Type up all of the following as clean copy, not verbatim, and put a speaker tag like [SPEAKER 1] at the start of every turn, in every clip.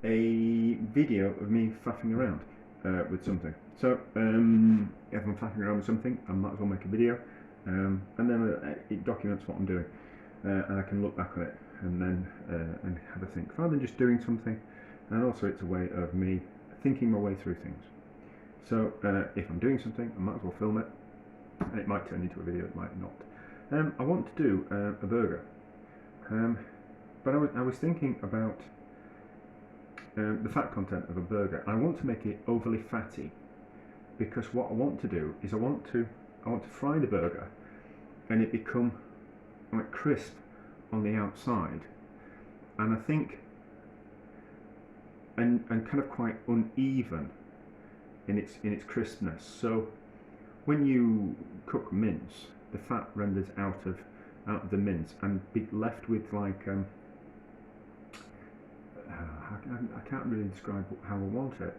[SPEAKER 1] a video of me faffing around with something. So if I'm faffing around with something, I might as well make a video, and then it documents what I'm doing, and I can look back on it and then and have a think rather than just doing something. And also, it's a way of me thinking my way through things. So if I'm doing something, I might as well film it, and it might turn into a video, it might not. I want to do a burger, but I was thinking about the fat content of a burger. I want to make it overly fatty, because what I want to do is I want to fry the burger and it become like crisp on the outside, and I think and kind of quite uneven in its crispness. So when you cook mince, the fat renders out of the mince and be left with like I can't really describe how I want it,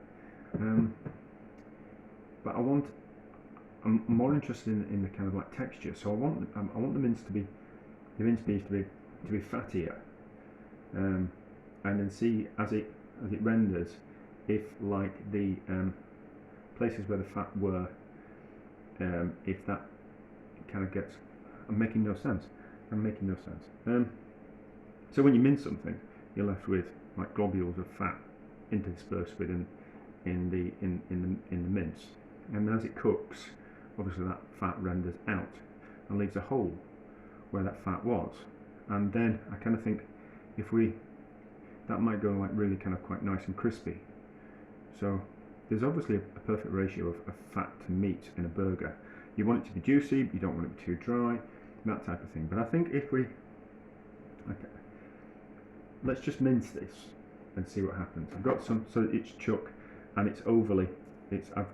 [SPEAKER 1] but I'm more interested in the kind of like texture. So I want the mince to be fattier, and then see as it renders if like the places where the fat were, if that kind of gets. I'm making no sense. So when you mince something, you're left with like globules of fat interspersed within in the mince, and as it cooks, obviously that fat renders out and leaves a hole where that fat was. And then I kind of think that might go like really kind of quite nice and crispy. So there's obviously a perfect ratio of fat to meat in a burger. You want it to be juicy, but you don't want it to be too dry, that type of thing. But I think let's just mince this and see what happens. I've got some, so it's chuck and it's overly, I've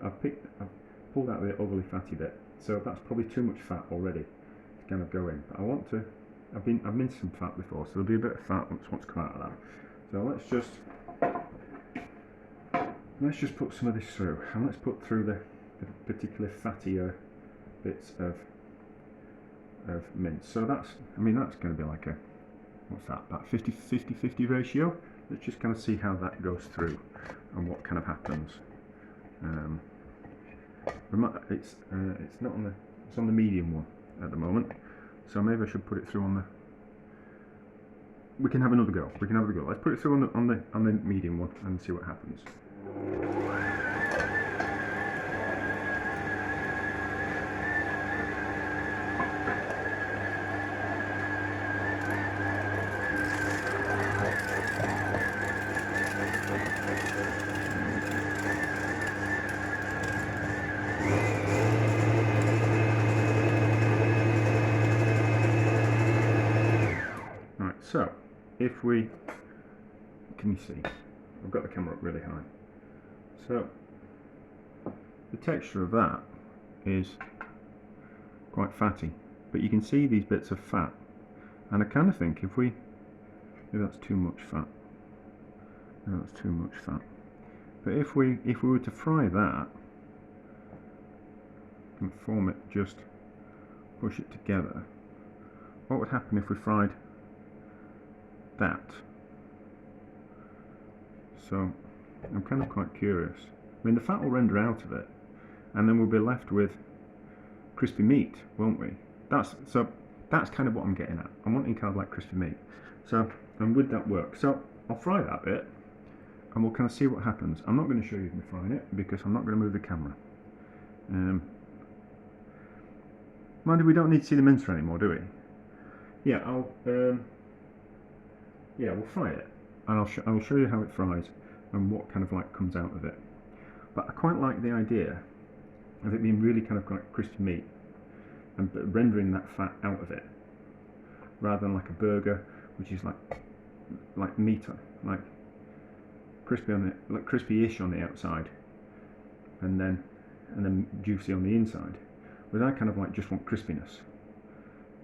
[SPEAKER 1] pulled out the overly fatty bit, so that's probably too much fat already to kind of go in. But I want to, I've minced some fat before, so there'll be a bit of fat once come out of that. So let's just put some of this through, and let's put through the particularly fattier bits of mince. So that's going to be like a, what's that, about 50-50 ratio. Let's just kind of see how that goes through and what kind of happens. It's not on it's on the medium one at the moment, so maybe I should put it through on the. We can have another go. Let's put it through on the medium one and see what happens. So, if we, can you see? I've got the camera up really high. So, the texture of that is quite fatty, but you can see these bits of fat, and I kind of think maybe that's too much fat. No, that's too much fat. But if we were to fry that and form it, just push it together, what would happen if we fried that? So I'm kind of quite curious. I mean, the fat will render out of it, and then we'll be left with crispy meat, won't we? That's kind of what I'm getting at. I'm wanting kind of like crispy meat. So, and would that work? So I'll fry that bit, and we'll kind of see what happens. I'm not going to show you me frying it because I'm not going to move the camera. Mind you, we don't need to see the mincer anymore, do we? Yeah, we'll fry it, and I'll show you how it fries and what kind of like comes out of it. But I quite like the idea of it being really kind of like crispy meat and rendering that fat out of it, rather than like a burger, which is like meat, like crispy on it, like crispy-ish on the outside, and then juicy on the inside. But I kind of like just want crispiness.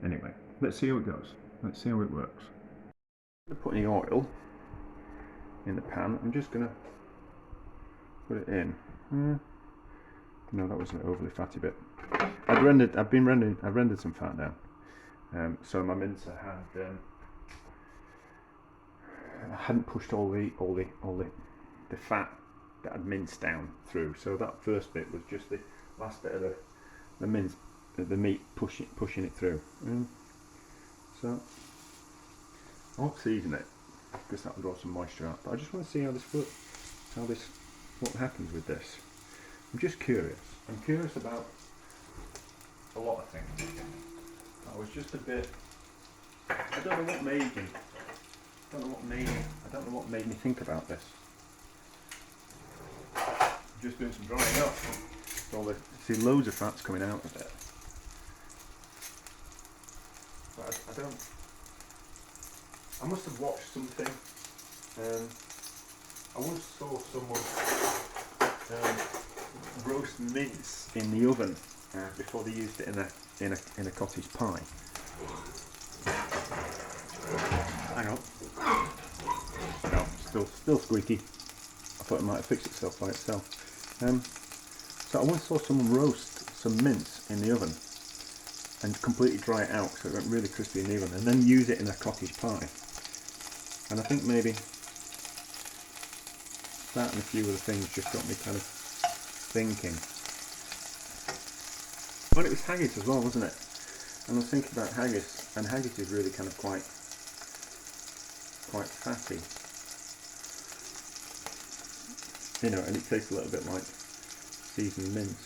[SPEAKER 1] Anyway, let's see how it goes. Let's see how it works. I'm put any oil in the pan. I'm just gonna put it in. No, that wasn't an overly fatty bit. I've rendered some fat down. So my mincer I hadn't pushed all the fat that I'd minced down through. So that first bit was just the last bit of the meat pushing it through. So I won't season it because that will draw some moisture out. But I just want to see how what happens with this. I'm just curious. I'm curious about a lot of things. I was just a bit. I don't know what made me. I don't know what made me think about this. I'm just doing some drying up. See loads of fats coming out of it. But I don't. I must have watched something. I once saw someone roast mince in the oven before they used it in a cottage pie. Hang on. No, still squeaky. I thought it might have fixed itself by itself. So I once saw someone roast some mince in the oven and completely dry it out so it went really crispy in the oven, and then use it in a cottage pie. And I think maybe that and a few other things just got me kind of thinking. But it was haggis as well, wasn't it? And I was thinking about haggis, and haggis is really kind of quite fatty. You know, and it tastes a little bit like seasoned mince.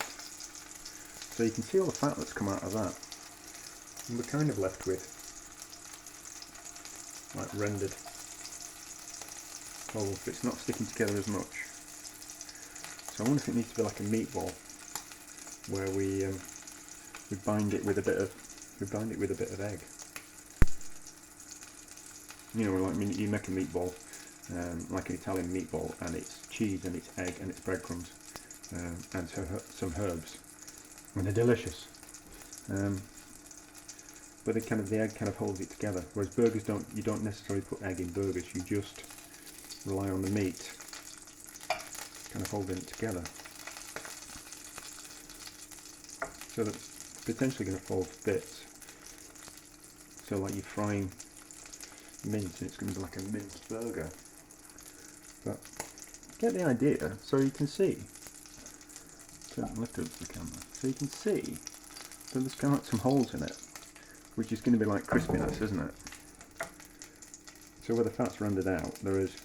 [SPEAKER 1] So you can see all the fat that's come out of that. And we're kind of left with like rendered holes. It's not sticking together as much. So I wonder if it needs to be like a meatball where we bind it with a bit of egg. You know, like you make a meatball, like an Italian meatball, and it's cheese and it's egg and it's breadcrumbs and some herbs, and they're delicious. But the egg kind of holds it together. Whereas burgers you don't necessarily put egg in burgers. You just rely on the meat kind of holding it together. So that's potentially going to fall to bits. So like you're frying mince and it's going to be like a minced burger. But get the idea. So you can see. Lift up the camera. So you can see that there's kind of like some holes in it, which is going to be like crispiness, isn't it? So where the fat's rendered out, there's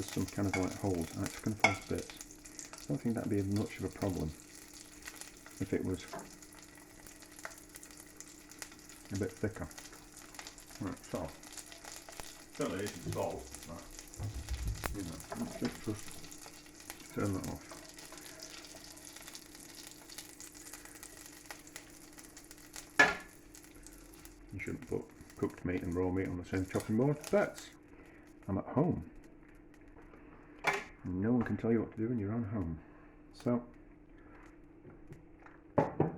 [SPEAKER 1] some kind of like holes. It's going to fall to bits. I don't think that'd be much of a problem if it was a bit thicker. Right, so certainly isn't salt. Right. You know, let's just turn that off. You shouldn't put cooked meat and raw meat on the same chopping board, but I'm at home. And no one can tell you what to do when you're on home. So, a little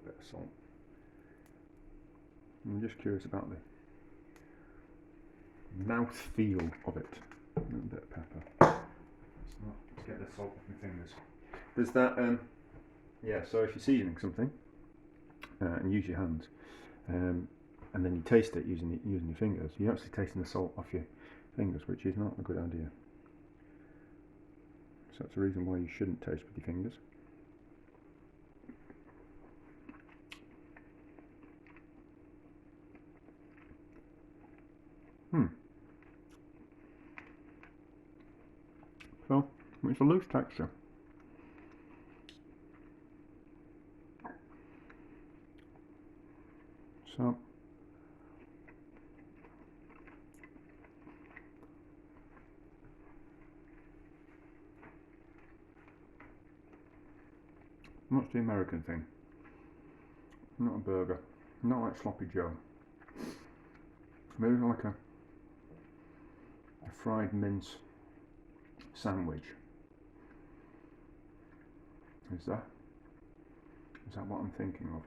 [SPEAKER 1] bit of salt. I'm just curious about the mouth feel of it. A little bit of pepper. Let's get the salt off my fingers. There's that, yeah, so if you're seasoning something, and use your hands, and then you taste it using your fingers, you're actually tasting the salt off your fingers, which is not a good idea. So that's the reason why you shouldn't taste with your fingers. So it's a loose texture. So what's the American thing? Not a burger. Not like Sloppy Joe. Maybe like a fried mince sandwich. Is that what I'm thinking of?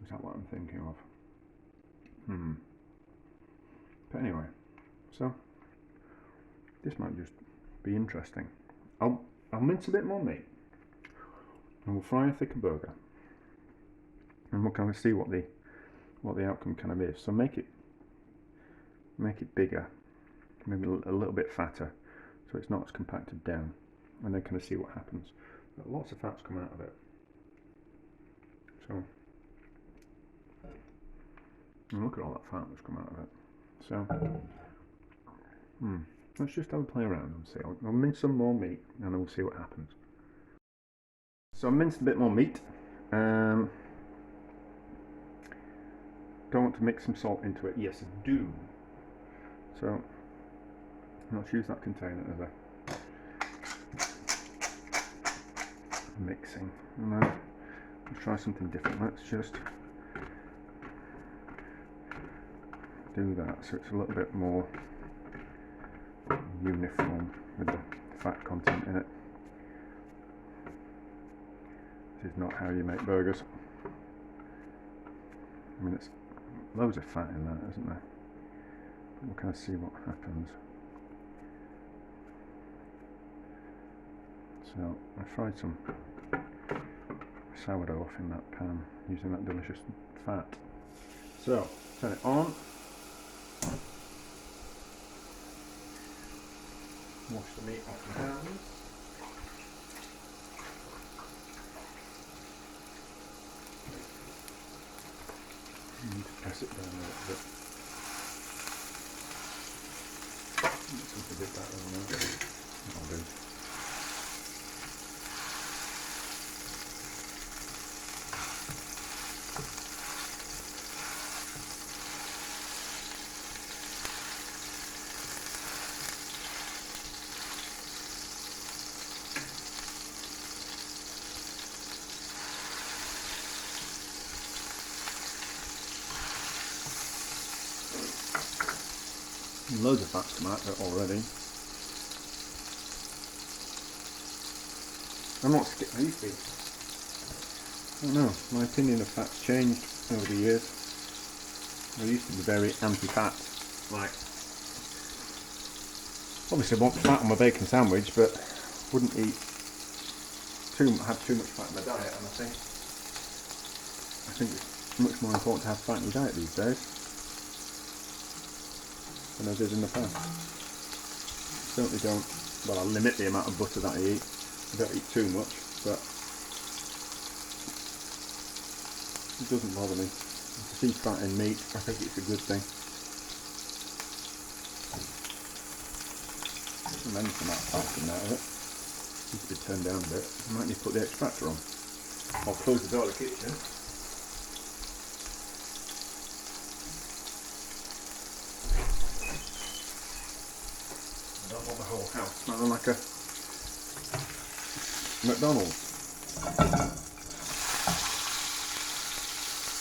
[SPEAKER 1] Is that what I'm thinking of? But anyway, so this might just be interesting. I'll mince a bit more meat, and we'll fry a thicker burger, and we'll kind of see what the outcome kind of is. So make it make it bigger, maybe a little bit fatter, so it's not as compacted down, and then kind of see what happens. But lots of fat's come out of it. So, and look at all that fat that's come out of it. So, let's just have a play around and see. I'll mince some more meat and we'll see what happens. So I minced a bit more meat. Don't want to mix some salt into it. Yes, I do. So let's use that container as a mixing. And then we'll try something different. Let's just do that so it's a little bit more uniform with the fat content in it. This is not how you make burgers. I mean, it's loads of fat in that, isn't there? We'll kind of see what happens. So I fried some sourdough off in that pan using that delicious fat. So turn it on. Wash the meat off the hands. You need to press it down a little bit. Something a bit better than that. That'll do. Loads of fat's come out of it already. I'm not scared. I used to be. I don't know. My opinion of fat's changed over the years. I used to be very anti-fat. Like, obviously I want fat on my bacon sandwich, but wouldn't have too much fat in my diet. And I think it's much more important to have fat in your diet these days than I did in the past. Certainly don't, well, I limit the amount of butter that I eat. I don't eat too much, but it doesn't bother me. If I see fat in meat, I think it's a good thing. Tremendous amount of fat coming out of it. Needs to be turned down a bit. I might need to put the extractor on. I'll close the door of the kitchen. I don't want the whole house smelling like a McDonald's.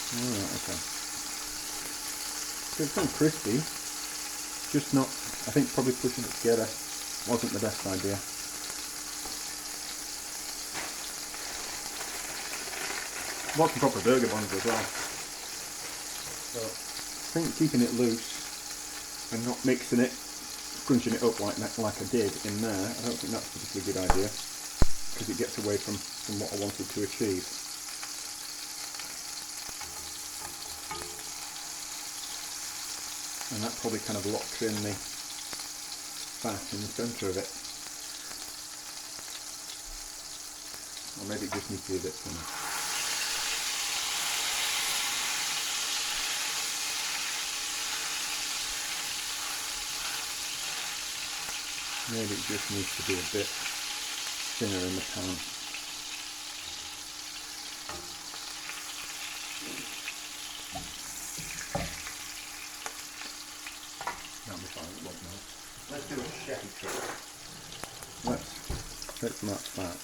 [SPEAKER 1] Alright, okay. So it's kind of crispy, just not, I think probably pushing it together wasn't the best idea. Lots of proper burger buns as well. So I think keeping it loose and not mixing it, crunching it up like I did in there, I don't think that's a particularly good idea, because it gets away from what I wanted to achieve. And that probably kind of locks in the fat in the centre of it. Or maybe it just needs to be a bit thinner. Maybe it just needs to be a bit thinner in the pan. That'll be fine, it won't melt. Let's do a chefy trick. Let's take some of that fat.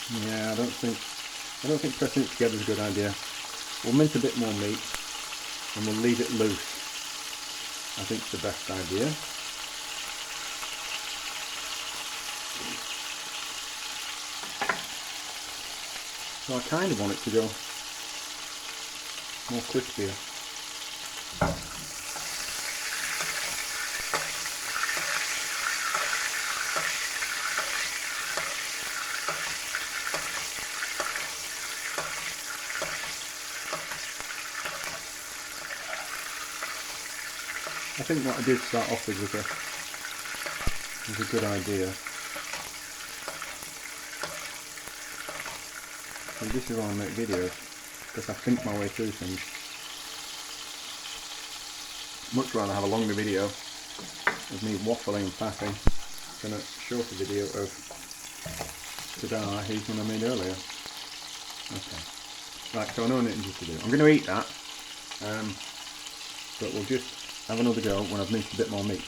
[SPEAKER 1] Yeah, I don't think I don't think pressing it together is a good idea. We'll mince a bit more meat and we'll leave it loose. I think it's the best idea. So I kind of want it to go more crispier. I think what I did start off with was a good idea. So this is why I make videos, because I think my way through things. Much rather have a longer video of me waffling and faffing than a shorter video of ta-da, here's one I made earlier. Okay. Right, so I know what to do. I'm going to eat that, but we'll just have another go when I've minced a bit more meat.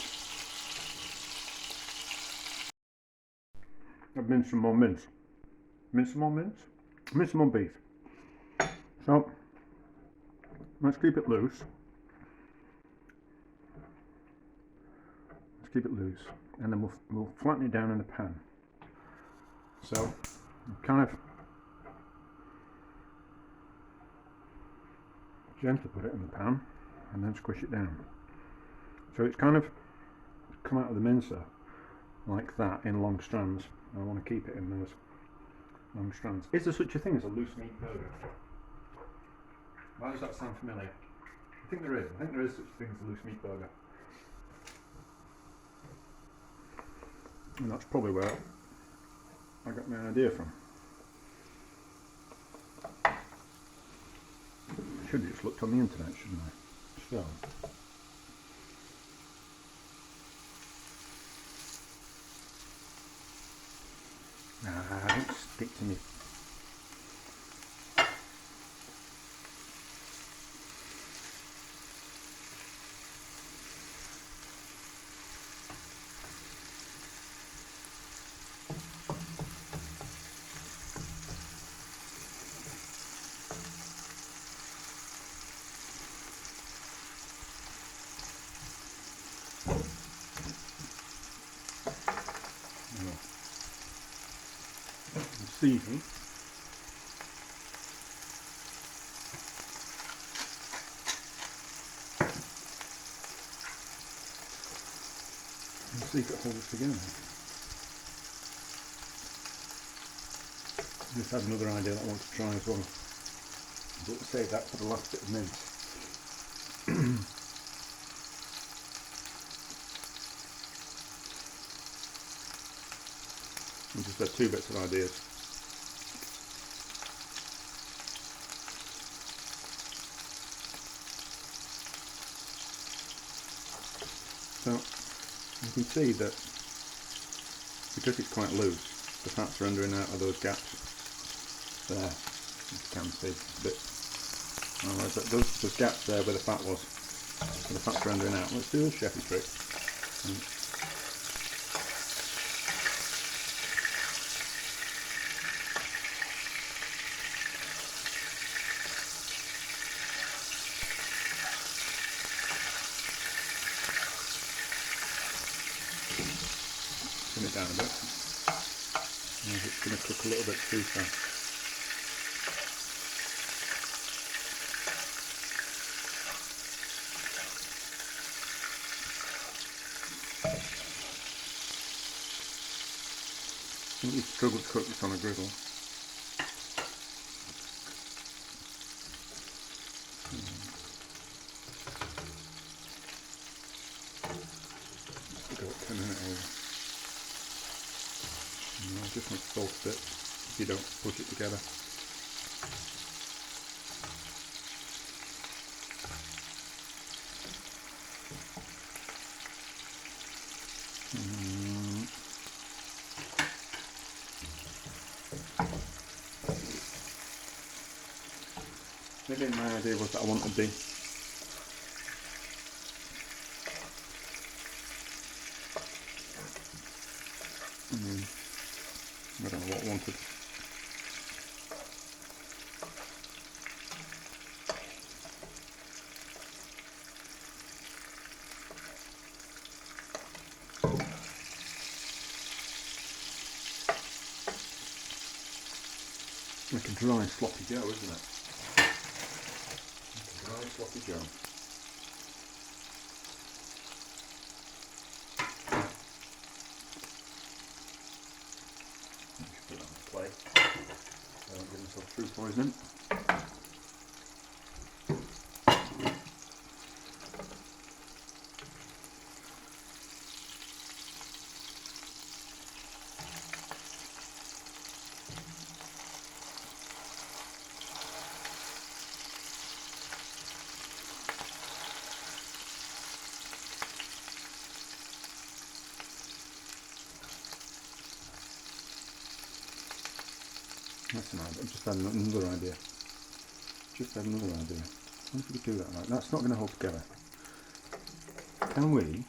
[SPEAKER 1] I've minced some more mince. Mince some more mince? Mince some more beef. So, let's keep it loose. Let's keep it loose. And then we'll flatten it down in the pan. So, kind of gently put it in the pan and then squish it down. So it's kind of come out of the mincer like that in long strands. I want to keep it in those long strands. Is there such a thing as a loose meat burger? Why does that sound familiar? I think there is. I think there is such a thing as a loose meat burger. And that's probably where I got my idea from. I should have just looked on the internet, shouldn't I? So. Don't stick to me. Season. And see if it holds together. Just had another idea that I want to try as well. But we'll save that for the last bit of mince. I just had two bits of ideas. So you can see that because it's quite loose, the fat's rendering out of those gaps there. You can see a bit. Those gaps there where the fat was, so the fat's rendering out. Let's do a chefy trick. It down a bit. It's going to cook a little bit too fast. I think you struggle to cook this on a griddle. Go 10 minutes over. Just make salt a bit if you don't push it together. Maybe my idea was that I wanted the I don't know what I wanted. like a dry, sloppy dough, isn't it? Like a dry, sloppy dough. Just put it on the plate so I don't get myself food poisoning. That's an idea. I've just had another idea. Just had another idea. What if we could do that right? That's not going to hold together. Can we?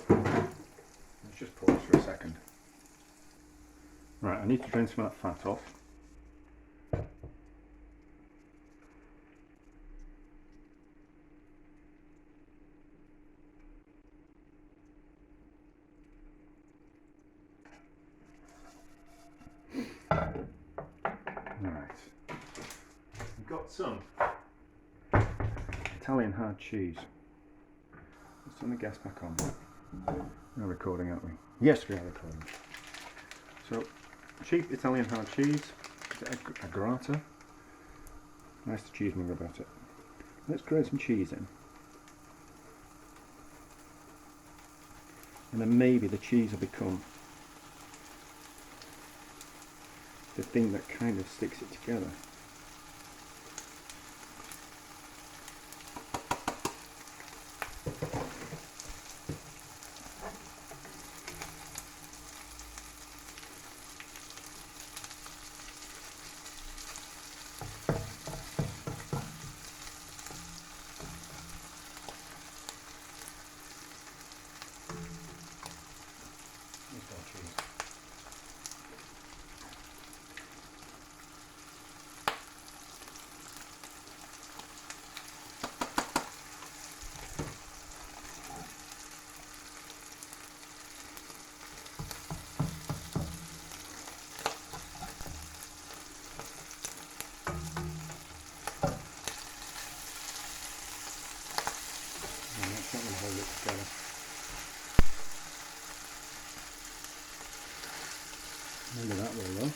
[SPEAKER 1] Let's just pause for a second. Right, I need to drain some of that fat off. Right, we've got some Italian hard cheese. Let's turn the gas back on. We're recording, aren't we? Yes, we are recording. So, cheap Italian hard cheese, a grater. Nice to cheesemonger about it. Let's grate some cheese in. And then maybe the cheese will become the thing that kind of sticks it together. That's not going to hold it together. Maybe that way though.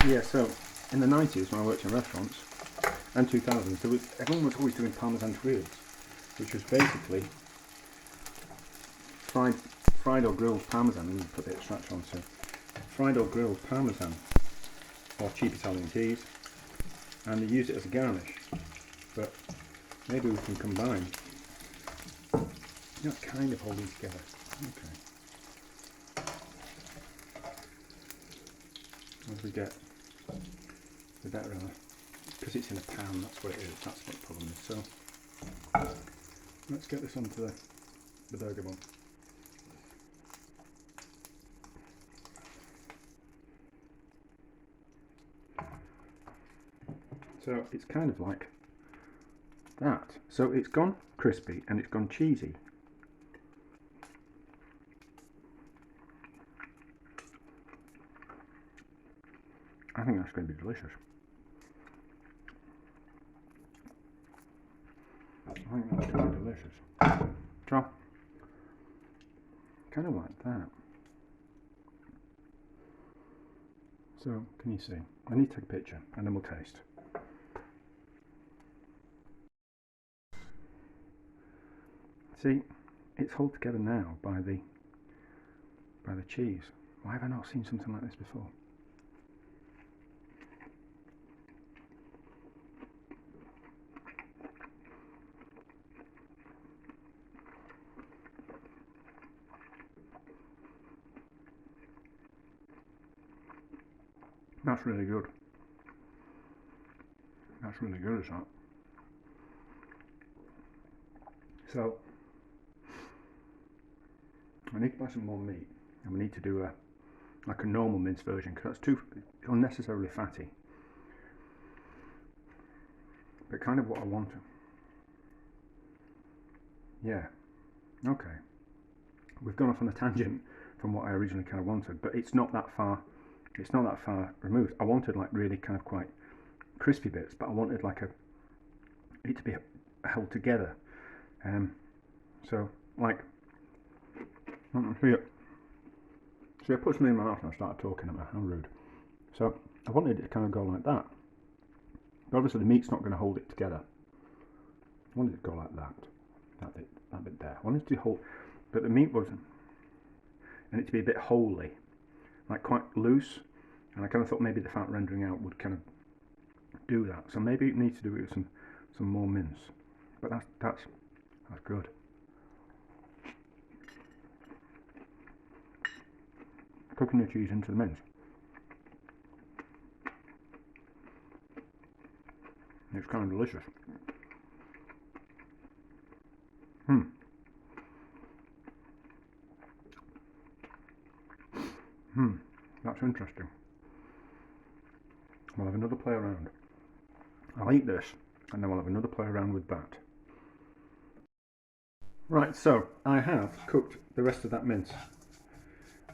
[SPEAKER 1] Yeah, so in the 90s when I worked in restaurants, and 2000s, everyone was always doing Parmesan grills, which was basically fried or grilled Parmesan, and you put the extract on, so fried or grilled Parmesan, or cheap Italian cheese, and they use it as a garnish. But maybe we can combine, kind of holding together. Okay. As we get the better, because it's in a pan, that's what it is, that's what the problem is. So let's get this onto the burger bun. So it's kind of like that. So it's gone crispy and it's gone cheesy. I think that's going to be delicious. I think that's going to be delicious. So, kind of like that. So, can you see? I need to take a picture and then we'll taste. See, it's held together now by the cheese. Why have I not seen something like this before? That's really good. That's really good, is that? So I need to buy some more meat, and we need to do like a normal minced version because that's too unnecessarily fatty. But kind of what I want. Yeah. Okay. We've gone off on a tangent from what I originally kind of wanted, but it's not that far. It's not that far removed. I wanted like really kind of quite crispy bits, but I wanted like it to be held together. So like, see, I put something in my mouth and I started talking at me. How rude. So I wanted it to kind of go like that. But obviously the meat's not going to hold it together. I wanted it to go like that. That bit there. I wanted it to hold, but the meat wasn't. And it to be a bit holy, like quite loose. And I kind of thought maybe the fat rendering out would kind of do that. So maybe it needs to do it with some more mince. But that's good. Cooking the cheese into the mince. It's kind of delicious. That's interesting. We'll have another play around. I'll eat this and then we'll have another play around with that. Right, so I have cooked the rest of that mince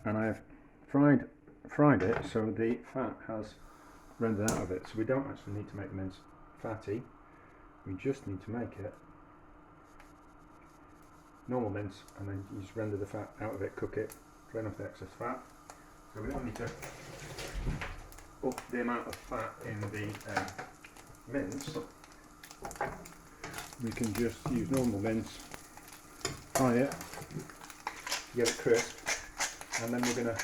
[SPEAKER 1] and I have fried it so the fat has rendered out of it. So we don't actually need to make the mince fatty, we just need to make it normal mince, and then you just render the fat out of it, cook it, drain off the excess fat. So we don't need to up the amount of fat in the mince. We can just use normal mince, fry it, get it crisp, and then we're going to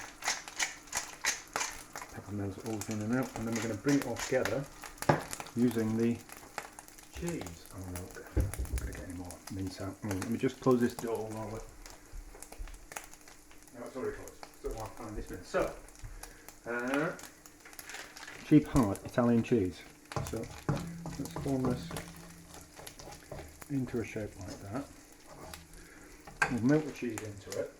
[SPEAKER 1] pepper mince all in and out, and then we're going to bring it all together using the cheese. Oh no, I'm not going to get any more mince out. Let me just close this door while we're... No, it's already closed. So I'll find this mince. So, cheap hard Italian cheese. So let's form this into a shape like that. We'll melt the cheese into it.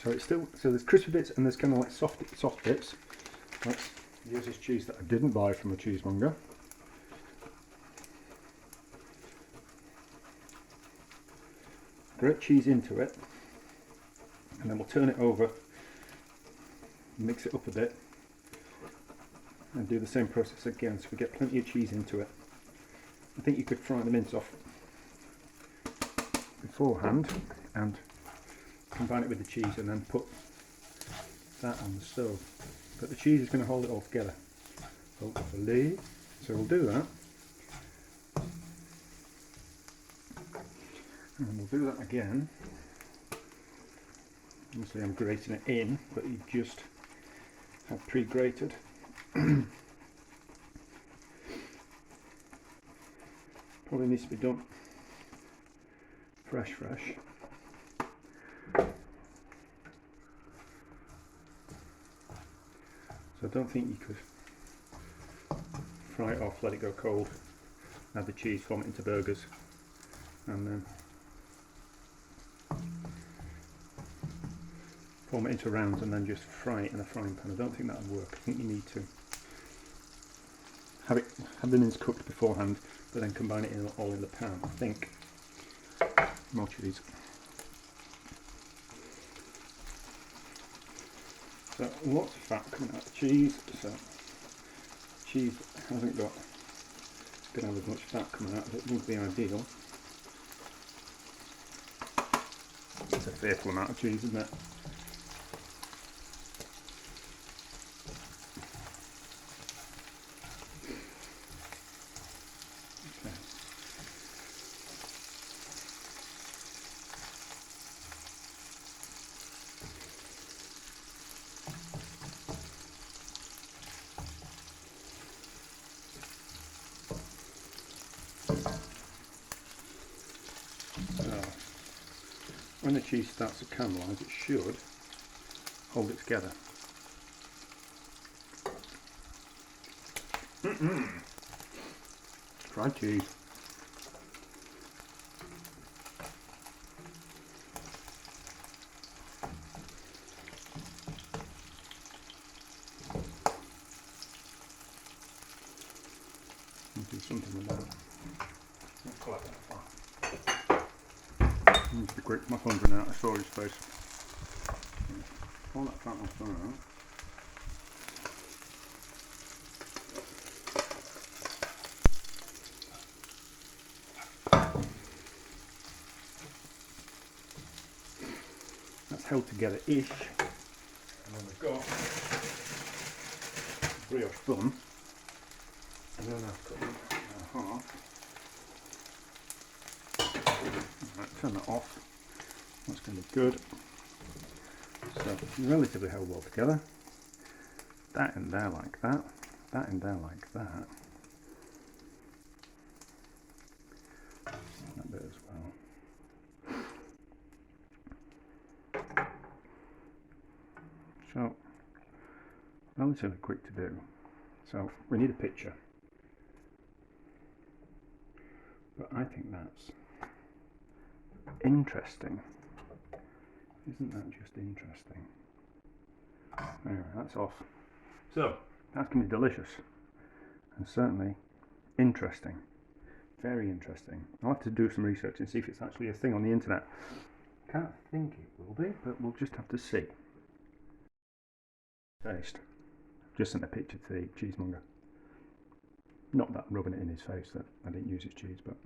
[SPEAKER 1] So it's still, so there's crispy bits and there's kind of like soft bits. Let's use this cheese that I didn't buy from a cheesemonger. Grate cheese into it, and then we'll turn it over, mix it up a bit, and do the same process again so we get plenty of cheese into it. I think you could fry the mince off beforehand and combine it with the cheese and then put that on the stove. But the cheese is going to hold it all together, hopefully. So we'll do that. And we'll do that again. Obviously I'm grating it in, but you just have pre-grated. Probably needs to be done fresh. So I don't think you could fry it off, let it go cold, add the cheese, form it into burgers, and then form it into rounds and then just fry it in a frying pan. I don't think that would work. I think you need to have the mince cooked beforehand, but then combine it all in the pan. I think more cheese. So lots of fat coming out of the cheese. So cheese hasn't got going to have as much fat coming out of it. Would be ideal. It's a fearful amount of cheese, isn't it? When the cheese starts to caramelise, it should hold it together. Fried cheese. Do something with that. Let's collect that fat. Need to be quick, my phone's running out of storage space. All that fat off there now. That's held together-ish. And then we've got brioche bun. And then I've cut it in half. Right, turn that off. That's going to be good. So relatively held well together. That in there like that. That in there like that. That bit as well. So relatively quick to do. So we need a picture. But I think that's interesting. Isn't that just interesting? Anyway, that's off. So that's going to be delicious. And certainly interesting. Very interesting. I'll have to do some research and see if it's actually a thing on the internet. Can't think it will be, but we'll just have to see. Taste. Just sent a picture to the cheesemonger. Not that I'm rubbing it in his face, that I didn't use his cheese, but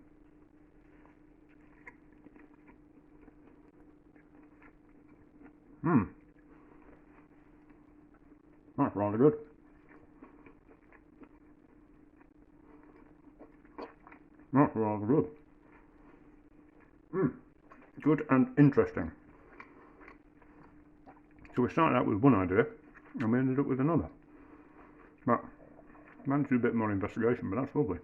[SPEAKER 1] that's rather good. That's rather good. Good and interesting. So we started out with one idea and we ended up with another. But I managed to do a bit more investigation, but that's lovely.